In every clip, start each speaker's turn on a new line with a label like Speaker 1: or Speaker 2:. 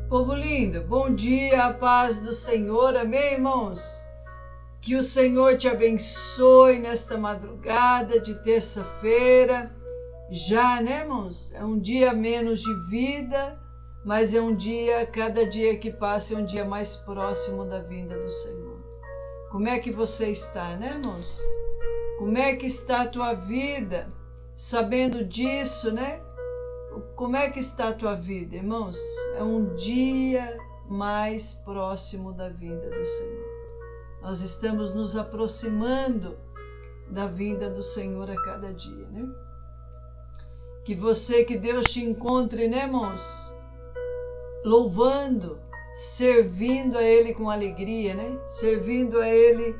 Speaker 1: Povo lindo, bom dia, a paz do Senhor, amém, irmãos? Que o Senhor te abençoe nesta madrugada de terça-feira. Já, né, irmãos? É um dia menos de vida, mas é um dia, cada dia que passa é um dia mais próximo da vinda do Senhor. Como é que você está, né, irmãos? Como é que está a tua vida? Sabendo disso, né? Como é que está a tua vida, irmãos? É um dia mais próximo da vinda do Senhor. Nós estamos nos aproximando da vinda do Senhor a cada dia, né? Que Deus te encontre, né, irmãos? Louvando, servindo a Ele com alegria, né? Servindo a Ele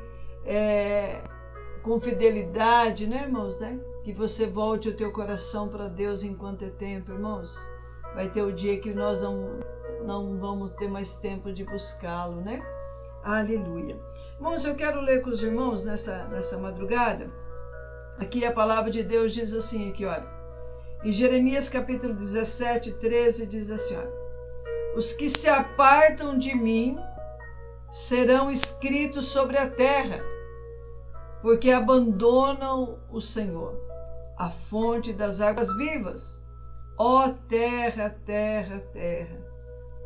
Speaker 1: com fidelidade, né, irmãos, né? Que você volte o teu coração para Deus enquanto é tempo, irmãos. Vai ter o dia que nós não vamos ter mais tempo de buscá-lo, né? Aleluia. Irmãos, eu quero ler com os irmãos nessa madrugada. Aqui a palavra de Deus diz assim, aqui, olha. Em Jeremias capítulo 17, 13, diz assim, olha. Os que se apartam de mim serão escritos sobre a terra, porque abandonam o Senhor, a fonte das águas vivas. Ó terra, terra, terra,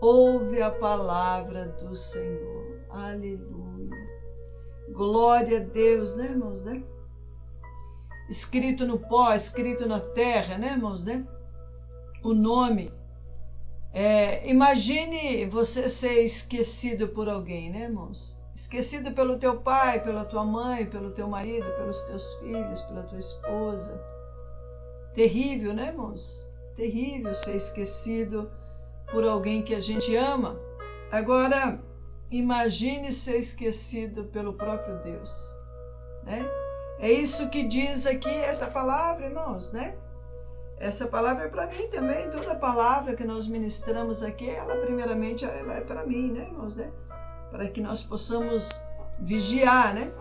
Speaker 1: ouve a palavra do Senhor. Aleluia. Glória a Deus, né, irmãos, né? Escrito no pó, escrito na terra, né, irmãos, né? O nome. Imagine você ser esquecido por alguém, né, irmãos? Esquecido pelo teu pai, pela tua mãe, pelo teu marido, pelos teus filhos, pela tua esposa. Terrível, né, irmãos? Terrível ser esquecido por alguém que a gente ama. Agora, imagine ser esquecido pelo próprio Deus, né? É isso que diz aqui essa palavra, irmãos, né? Essa palavra é para mim também. Toda palavra que nós ministramos aqui, primeiramente, ela é para mim, né, irmãos, né? Para que nós possamos vigiar, né?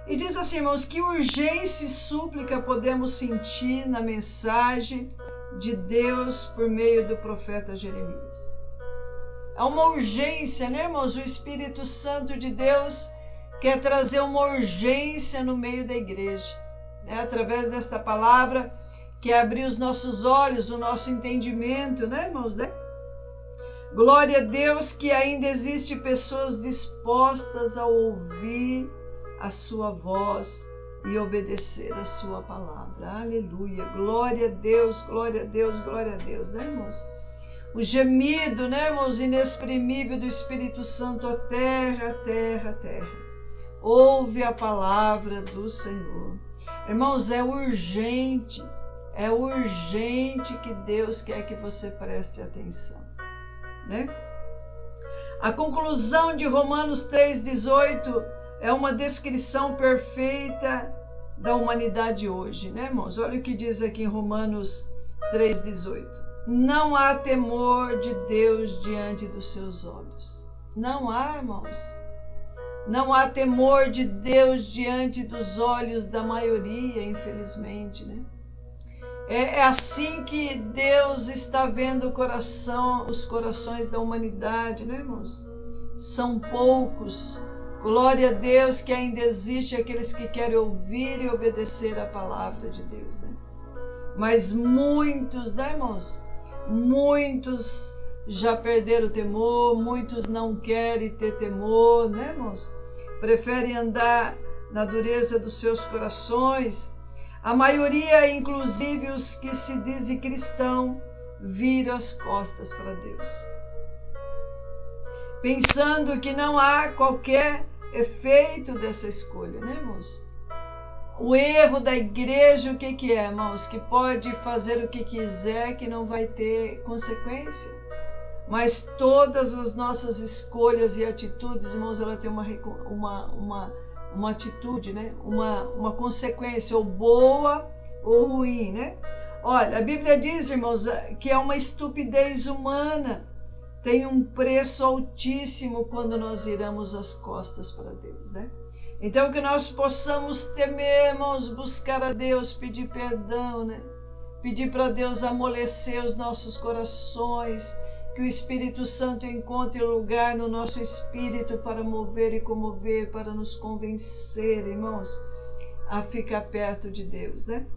Speaker 1: E diz assim, irmãos, que urgência e súplica podemos sentir na mensagem de Deus por meio do profeta Jeremias. Há uma urgência, né, irmãos? O Espírito Santo de Deus quer trazer uma urgência no meio da igreja, né? Através desta palavra, quer abrir os nossos olhos, o nosso entendimento, né, irmãos, né? Glória a Deus que ainda existe pessoas dispostas a ouvir a sua voz e obedecer a sua palavra. Aleluia. Glória a Deus, glória a Deus, glória a Deus, né, irmãos? O gemido, né, irmãos, inexprimível do Espírito Santo, ó terra, terra, terra. Ouve a palavra do Senhor. Irmãos, é urgente que Deus quer que você preste atenção, né? A conclusão de Romanos 3,18 é uma descrição perfeita da humanidade hoje, né, irmãos? Olha o que diz aqui em Romanos 3,18. Não há temor de Deus diante dos seus olhos. Não há, irmãos. Não há temor de Deus diante dos olhos da maioria, infelizmente, né? É assim que Deus está vendo os corações da humanidade, né, irmãos? São poucos. Glória a Deus que ainda existe aqueles que querem ouvir e obedecer a palavra de Deus, né? Mas muitos, né, irmãos? Muitos já perderam o temor, muitos não querem ter temor, né, irmãos? Preferem andar na dureza dos seus corações. A maioria, inclusive os que se dizem cristão, viram as costas para Deus, pensando que não há qualquer efeito dessa escolha, né, irmãos? O erro da igreja, o que é, irmãos? Que pode fazer o que quiser, que não vai ter consequência. Mas todas as nossas escolhas e atitudes, irmãos, ela tem uma atitude, né? Uma consequência, ou boa ou ruim, né? Olha, a Bíblia diz, irmãos, que é uma estupidez humana. Tem um preço altíssimo quando nós viramos as costas para Deus, né? Então, que nós possamos temer, irmãos, buscar a Deus, pedir perdão, né? Pedir para Deus amolecer os nossos corações, que o Espírito Santo encontre lugar no nosso espírito para mover e comover, para nos convencer, irmãos, a ficar perto de Deus, né?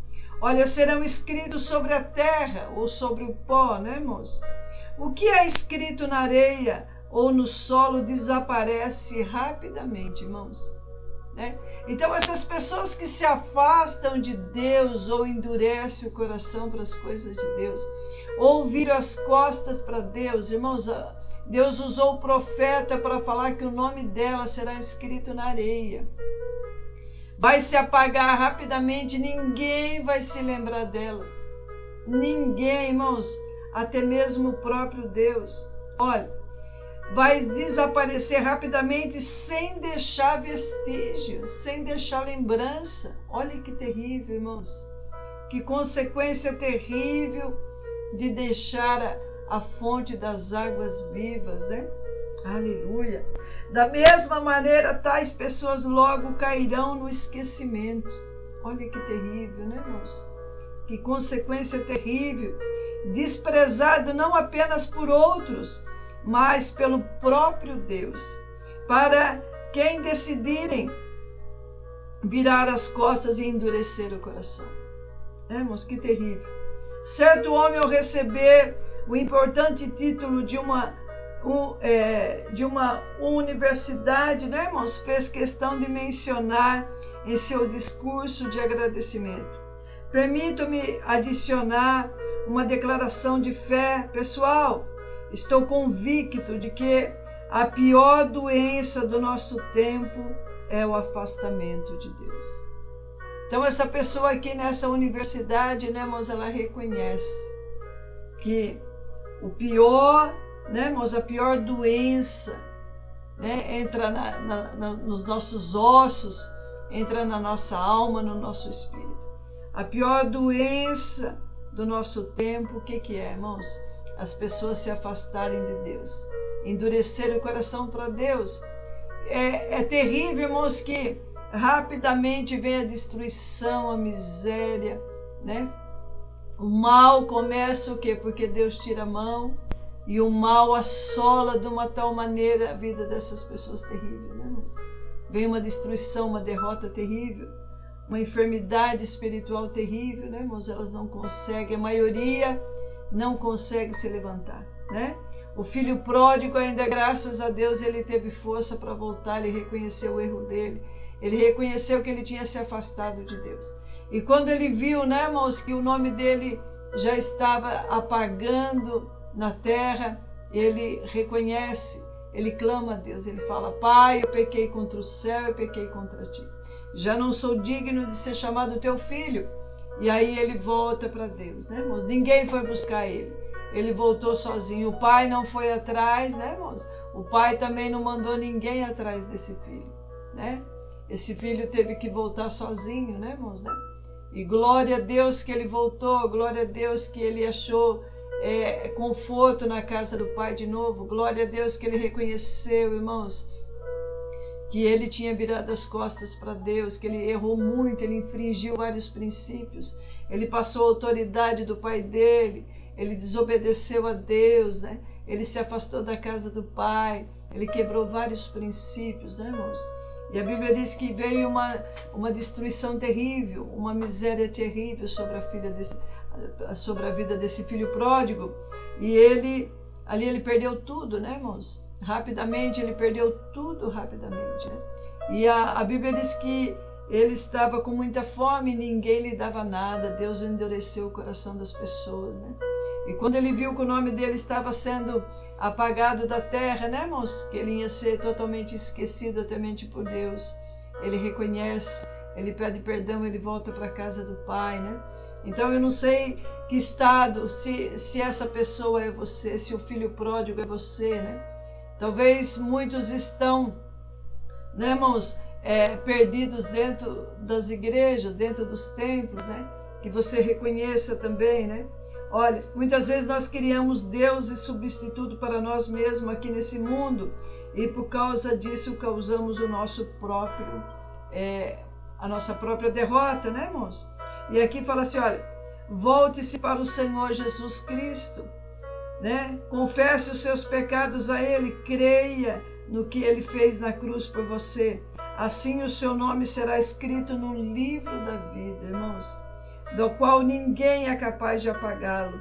Speaker 1: Olha, serão escritos sobre a terra ou sobre o pó, né, irmãos? O que é escrito na areia ou no solo desaparece rapidamente, irmãos. Né? Então, essas pessoas que se afastam de Deus ou endurecem o coração para as coisas de Deus, ou viram as costas para Deus, irmãos, Deus usou o profeta para falar que o nome dela será escrito na areia. Vai se apagar rapidamente, ninguém vai se lembrar delas. Ninguém, irmãos, até mesmo o próprio Deus. Olha, vai desaparecer rapidamente sem deixar vestígio, sem deixar lembrança. Olha que terrível, irmãos. Que consequência terrível de deixar a fonte das águas vivas, né? Aleluia. Da mesma maneira, tais pessoas logo cairão no esquecimento. Olha que terrível, né, irmãos? Que consequência terrível. Desprezado não apenas por outros, mas pelo próprio Deus. Para quem decidirem virar as costas e endurecer o coração. Irmãos, que terrível. Certo homem, ao receber o importante título de uma universidade, né, irmãos, fez questão de mencionar em seu discurso de agradecimento. Permito-me adicionar uma declaração de fé pessoal. Estou convicto de que a pior doença do nosso tempo é o afastamento de Deus. Então, essa pessoa aqui nessa universidade, né, irmãos, ela reconhece que o pior, né, irmãos, a pior doença, né, entra nos nossos ossos, entra na nossa alma, no nosso espírito. A pior doença do nosso tempo, o que é, irmãos? As pessoas se afastarem de Deus, endurecer o coração para Deus. É terrível, irmãos, que rapidamente vem a destruição, a miséria, né? O mal começa o quê? Porque Deus tira a mão e o mal assola de uma tal maneira a vida dessas pessoas terríveis, né, irmãos? Vem uma destruição, uma derrota terrível, uma enfermidade espiritual terrível, né, irmãos? Elas não conseguem, a maioria não consegue se levantar, né? O filho pródigo, ainda graças a Deus, ele teve força para voltar, ele reconheceu o erro dele, ele reconheceu que ele tinha se afastado de Deus. E quando ele viu, né, irmãos, que o nome dele já estava apagando na terra, ele reconhece, ele clama a Deus, ele fala: Pai, eu pequei contra o céu, eu pequei contra ti. Já não sou digno de ser chamado teu filho. E aí ele volta para Deus, né, irmãos? Ninguém foi buscar ele. Ele voltou sozinho. O pai não foi atrás, né, irmãos? O pai também não mandou ninguém atrás desse filho, né? Esse filho teve que voltar sozinho, né, irmãos? Né? E glória a Deus que ele voltou, glória a Deus que ele achou conforto na casa do pai de novo, glória a Deus que ele reconheceu, irmãos, que ele tinha virado as costas para Deus, que ele errou muito, ele infringiu vários princípios, ele passou a autoridade do pai dele, ele desobedeceu a Deus, né? Ele se afastou da casa do pai, ele quebrou vários princípios, né, irmãos? E a Bíblia diz que veio uma destruição terrível, uma miséria terrível sobre a vida desse filho pródigo. E ali ele perdeu tudo, né, irmãos? Rapidamente, ele perdeu tudo rapidamente, né? E a Bíblia diz que ele estava com muita fome e ninguém lhe dava nada. Deus endureceu o coração das pessoas, né? E quando ele viu que o nome dele estava sendo apagado da terra, né, irmãos? Que ele ia ser totalmente esquecido até mente por Deus. Ele reconhece, ele pede perdão, ele volta para a casa do Pai, né? Então eu não sei que estado, se essa pessoa é você, se o filho pródigo é você, né? Talvez muitos estão, né, irmãos, perdidos dentro das igrejas, dentro dos templos, né? Que você reconheça também, né? Olha, muitas vezes nós criamos deuses substituto para nós mesmos aqui nesse mundo e por causa disso causamos a nossa própria derrota, né, irmãos? E aqui fala assim, olha, volte-se para o Senhor Jesus Cristo, né? Confesse os seus pecados a Ele, creia no que Ele fez na cruz por você. Assim o seu nome será escrito no livro da vida, irmãos, do qual ninguém é capaz de apagá-lo,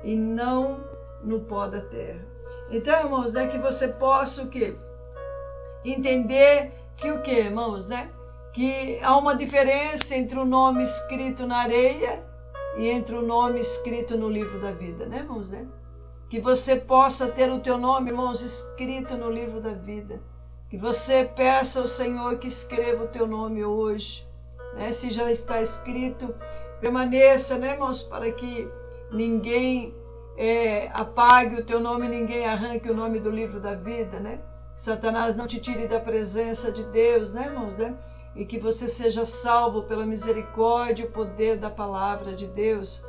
Speaker 1: e não no pó da terra. Então, irmãos, né, que você possa o quê? Entender que o quê, irmãos, né? Que há uma diferença entre o nome escrito na areia e entre o nome escrito no livro da vida, né, irmãos, né? Que você possa ter o teu nome, irmãos, escrito no livro da vida. Que você peça ao Senhor que escreva o teu nome hoje, né? Se já está escrito, permaneça, né, irmãos, para que ninguém apague o teu nome, ninguém arranque o nome do livro da vida, né? Satanás não te tire da presença de Deus, né, irmãos, né? E que você seja salvo pela misericórdia e o poder da palavra de Deus.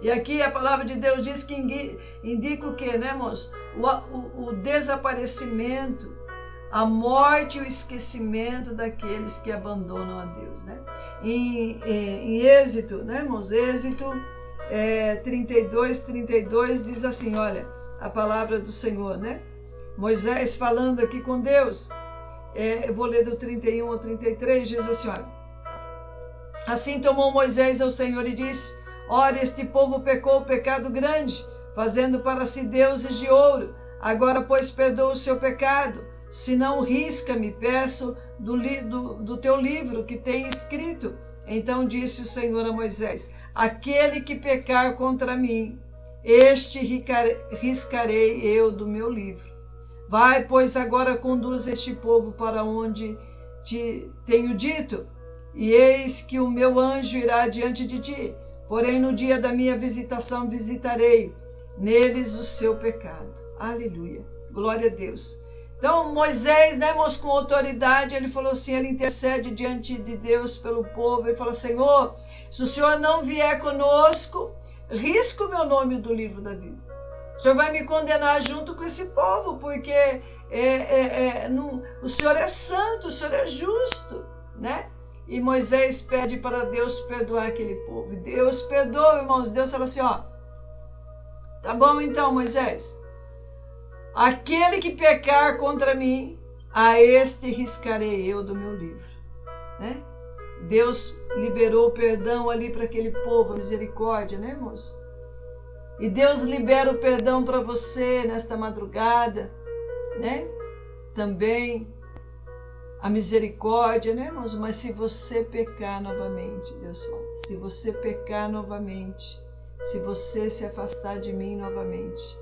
Speaker 1: E aqui a palavra de Deus diz que indica o quê, né, irmãos? O desaparecimento, a morte e o esquecimento daqueles que abandonam a Deus, né? Em Êxodo, né, irmãos? Êxodo 32 diz assim, olha, a palavra do Senhor, né? Moisés falando aqui com Deus, eu vou ler do 31 ao 33, diz assim, olha, assim tomou Moisés ao Senhor e disse, ora, este povo pecou o pecado grande, fazendo para si deuses de ouro, agora, pois, perdoa o seu pecado, se não risca-me, peço do teu livro que tem escrito. Então disse o Senhor a Moisés, aquele que pecar contra mim, este riscarei eu do meu livro. Vai, pois, agora conduz este povo para onde te tenho dito, e eis que o meu anjo irá diante de ti, porém no dia da minha visitação visitarei neles o seu pecado. Aleluia, glória a Deus. Então Moisés, né, irmãos, com autoridade, ele falou assim, ele intercede diante de Deus pelo povo, ele falou, Senhor, se o Senhor não vier conosco, risca o meu nome do livro da vida. O Senhor vai me condenar junto com esse povo, porque o Senhor é santo, o Senhor é justo, né? E Moisés pede para Deus perdoar aquele povo. E Deus perdoa, irmãos. Deus fala assim, ó, tá bom então, Moisés, aquele que pecar contra mim, a este riscarei eu do meu livro, né? Deus liberou o perdão ali para aquele povo, a misericórdia, né, irmãos? E Deus libera o perdão para você nesta madrugada, né? Também a misericórdia, né, irmãos? Mas se você pecar novamente, Deus fala, se você pecar novamente, se você se afastar de mim novamente,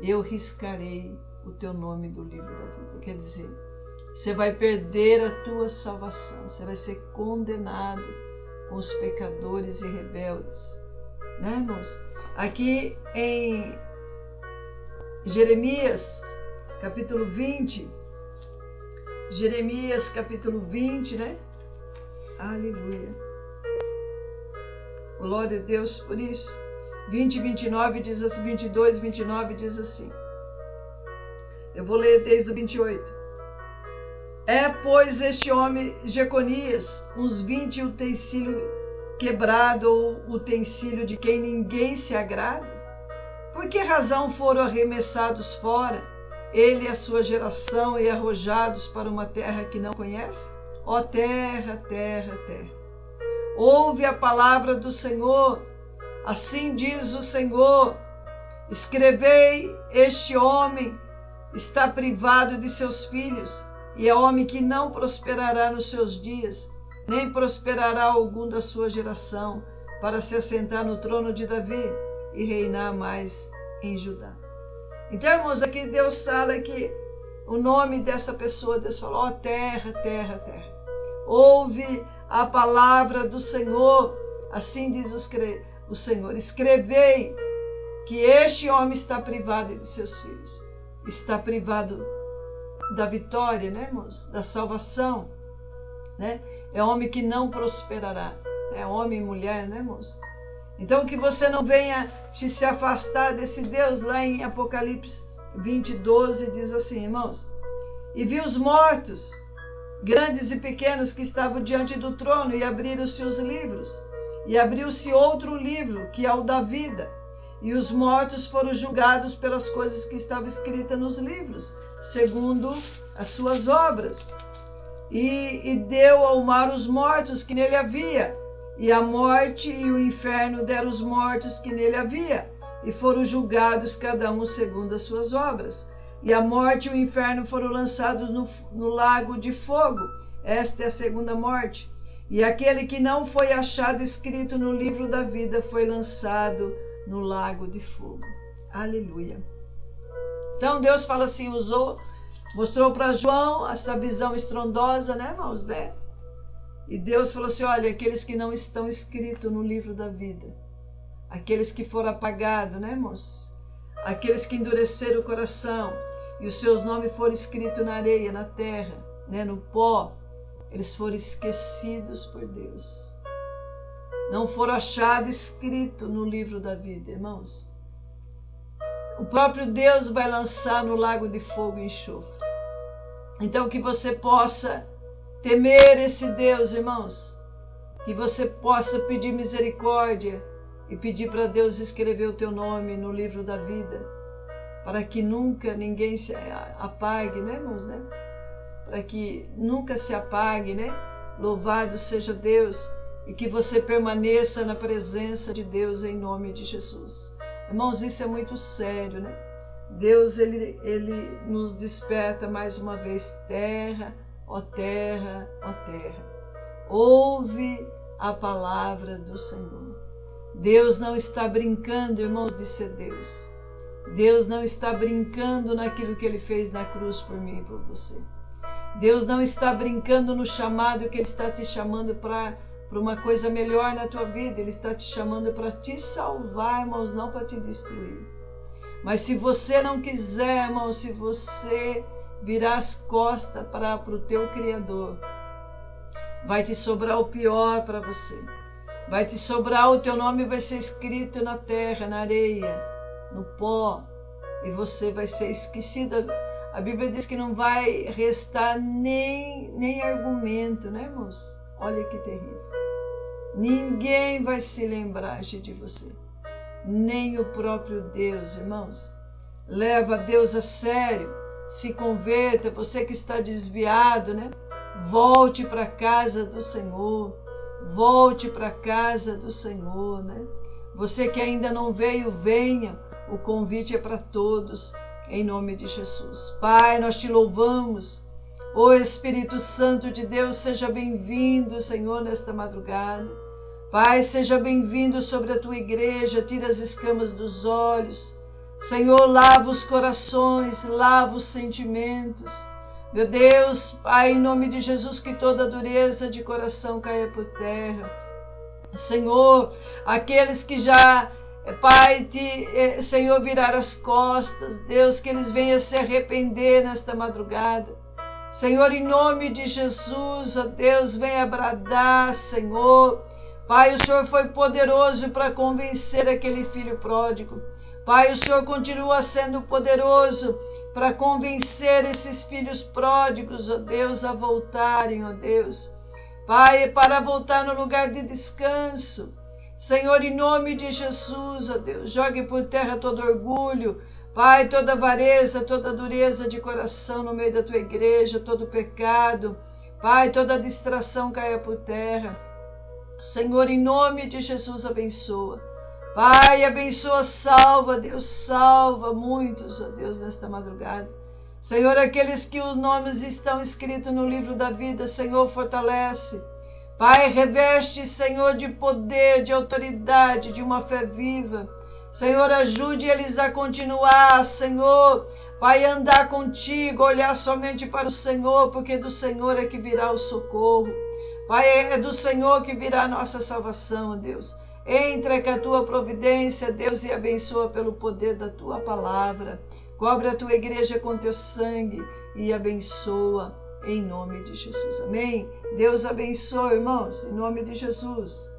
Speaker 1: eu riscarei o teu nome do livro da vida. Quer dizer, você vai perder a tua salvação, você vai ser condenado com os pecadores e rebeldes, né, irmãos? Aqui em Jeremias, capítulo 20, né? Aleluia. Glória a Deus por isso. 29 diz assim, 22, 29 diz assim. Eu vou ler desde o 28. É, pois, este homem Jeconias, uns 20 utensílios quebrado ou utensílio de quem ninguém se agrada? Por que razão foram arremessados fora, ele e a sua geração, e arrojados para uma terra que não conhece? Ó terra, terra, terra, ouve a palavra do Senhor, assim diz o Senhor, escrevei, este homem está privado de seus filhos, e é homem que não prosperará nos seus dias, nem prosperará algum da sua geração, para se assentar no trono de Davi e reinar mais em Judá. Então, irmãos, aqui Deus fala que o nome dessa pessoa, Deus falou, ó terra, terra, terra, ouve a palavra do Senhor, assim diz o Senhor, escrevei que este homem está privado de seus filhos, está privado da vitória, né, irmãos, da salvação, né? É homem que não prosperará, é homem e mulher, né, irmãos? Então que você não venha se afastar desse Deus. Lá em Apocalipse 20:12 diz assim, irmãos, e vi os mortos, grandes e pequenos, que estavam diante do trono, e abriram-se os livros, e abriu-se outro livro, que é o da vida, E os mortos foram julgados pelas coisas que estavam escritas nos livros, segundo as suas obras. E deu ao mar os mortos que nele havia, e a morte e o inferno deram os mortos que nele havia, e foram julgados cada um segundo as suas obras. E a morte e o inferno foram lançados no lago de fogo. Esta é a segunda morte. E aquele que não foi achado escrito no livro da vida foi lançado no lago de fogo. Aleluia. Então Deus fala assim, mostrou para João essa visão estrondosa, né, irmãos, né? E Deus falou assim, olha, aqueles que não estão escritos no livro da vida, aqueles que foram apagados, né, irmãos? Aqueles que endureceram o coração e os seus nomes foram escritos na areia, na terra, né, no pó, eles foram esquecidos por Deus. Não foram achados escritos no livro da vida, irmãos. O próprio Deus vai lançar no lago de fogo e enxofre. Então que você possa temer esse Deus, irmãos. Que você possa pedir misericórdia e pedir para Deus escrever o teu nome no livro da vida. Para que nunca ninguém se apague, né, irmãos, né? Para que nunca se apague, né? Louvado seja Deus. E que você permaneça na presença de Deus em nome de Jesus. Irmãos, isso é muito sério, né? Deus, ele nos desperta mais uma vez. Terra, ó terra, ó terra. Ouve a palavra do Senhor. Deus não está brincando, irmãos, de ser Deus. Deus não está brincando naquilo que Ele fez na cruz por mim e por você. Deus não está brincando no chamado que Ele está te chamando para uma coisa melhor na tua vida. Ele está te chamando para te salvar, irmãos, não para te destruir. Mas se você não quiser, irmãos, se você virar as costas para o teu Criador, vai te sobrar o pior para você. Vai te sobrar, o teu nome vai ser escrito na terra, na areia, no pó, e você vai ser esquecido. A Bíblia diz que não vai restar nem argumento, né, irmãos? Olha que terrível. Ninguém vai se lembrar de você, nem o próprio Deus, irmãos. Leva Deus a sério, se converta, você que está desviado, né? Volte para a casa do Senhor, volte para a casa do Senhor, né? Você que ainda não veio, venha, o convite é para todos, em nome de Jesus. Pai, nós te louvamos. Ô Espírito Santo de Deus, seja bem-vindo, Senhor, nesta madrugada. Pai, seja bem-vindo sobre a tua igreja, tira as escamas dos olhos. Senhor, lava os corações, lava os sentimentos. Meu Deus, Pai, em nome de Jesus, que toda dureza de coração caia por terra. Senhor, aqueles que já, Pai, Senhor, viraram as costas, Deus, que eles venham se arrepender nesta madrugada. Senhor, em nome de Jesus, ó Deus, venha bradar, Senhor. Pai, o Senhor foi poderoso para convencer aquele filho pródigo. Pai, o Senhor continua sendo poderoso para convencer esses filhos pródigos, ó Deus, a voltarem, ó Deus. Pai, para voltar no lugar de descanso. Senhor, em nome de Jesus, ó Deus, jogue por terra todo orgulho. Pai, toda avareza, toda dureza de coração no meio da tua igreja, todo pecado. Pai, toda distração caia por terra. Senhor, em nome de Jesus, abençoa. Pai, abençoa, salva, Deus, salva muitos, ó Deus, nesta madrugada. Senhor, aqueles que os nomes estão escritos no livro da vida, Senhor, fortalece. Pai, reveste, Senhor, de poder, de autoridade, de uma fé viva. Senhor, ajude eles a continuar, Senhor. Pai, andar contigo, olhar somente para o Senhor, porque do Senhor é que virá o socorro. Pai, é do Senhor que virá a nossa salvação, Deus. Entra com a tua providência, Deus, e abençoa pelo poder da tua palavra. Cobre a tua igreja com teu sangue e abençoa em nome de Jesus. Amém? Deus abençoe, irmãos, em nome de Jesus.